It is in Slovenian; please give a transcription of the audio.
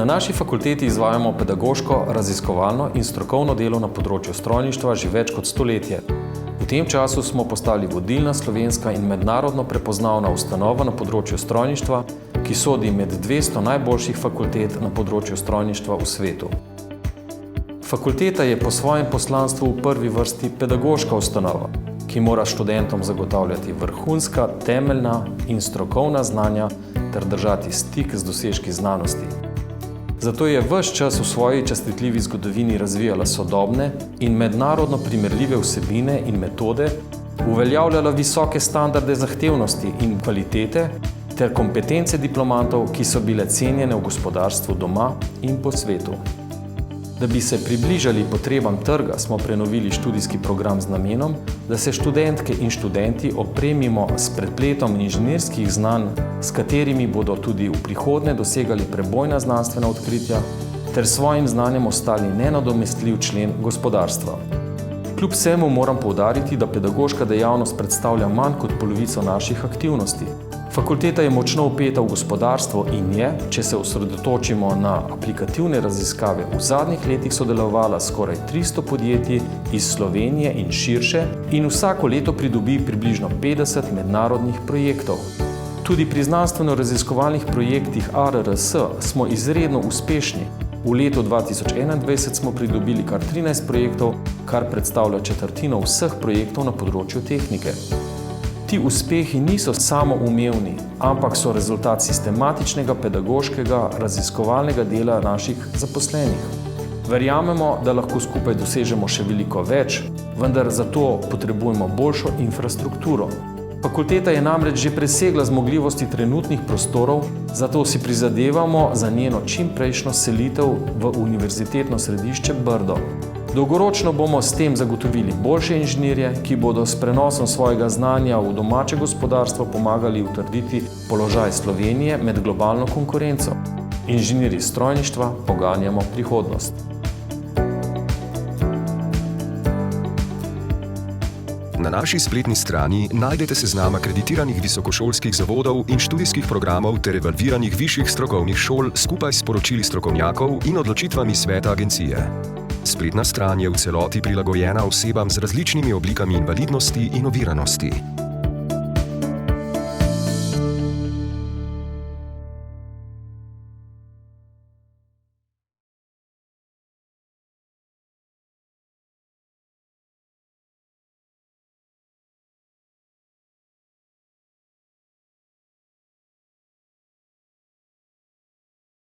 Na naši fakulteti izvajamo pedagoško, raziskovalno in strokovno delo na področju strojništva že več kot stoletje. V tem času smo postali vodilna slovenska in mednarodno prepoznavna ustanova na področju strojništva, ki sodi med 200 najboljših fakultet na področju strojništva v svetu. Fakulteta je po svojem poslanstvu v prvi vrsti pedagoška ustanova, ki mora študentom zagotavljati vrhunska, temeljna in strokovna znanja ter držati stik z dosežki znanosti. Zato je ves čas v svoji častitljivi zgodovini razvijala sodobne in mednarodno primerljive vsebine in metode, uveljavljala visoke standarde zahtevnosti in kvalitete ter kompetence diplomantov, ki so bile cenjene v gospodarstvu doma in po svetu. Da bi se približali potrebam trga, smo prenovili študijski program z namenom, da se študentke in študenti opremimo s prepletom inženirskih znanj, s katerimi bodo tudi v prihodnje dosegali prebojna znanstvena odkritja ter svojim znanjem ostali nenadomestljiv člen gospodarstva. Kljub vsemu moram poudariti, da pedagoška dejavnost predstavlja manj kot polovico naših aktivnosti. Fakulteta je močno vpeta v gospodarstvo in je, če se osredotočimo na aplikativne raziskave, v zadnjih letih sodelovala skoraj 300 podjetij iz Slovenije in širše in vsako leto pridobi približno 50 mednarodnih projektov. Tudi pri znanstveno-raziskovalnih projektih ARRS smo izredno uspešni. V letu 2021 smo pridobili kar 13 projektov, kar predstavlja četrtino vseh projektov na področju tehnike. Ti uspehi niso samoumevni, ampak so rezultat sistematičnega pedagoškega raziskovalnega dela naših zaposlenih. Verjamemo, da lahko skupaj dosežemo še veliko več, vendar zato potrebujemo boljšo infrastrukturo. Fakulteta je namreč že presegla zmogljivosti trenutnih prostorov, zato si prizadevamo za njeno čimprejšnjo selitev v univerzitetno središče Brdo. Dolgoročno bomo s tem zagotovili boljše inženirje, ki bodo s prenosom svojega znanja v domače gospodarstvo pomagali utrditi položaj Slovenije med globalno konkurenco. Inženirji strojništva poganjamo prihodnost. Na naši spletni strani najdete seznam akreditiranih visokošolskih zavodov in študijskih programov ter evalviranih višjih strokovnih šol skupaj s poročili strokovnjakov in odločitvami sveta agencije. Spletna stran je v celoti prilagojena osebam z različnimi oblikami invalidnosti in oviranosti.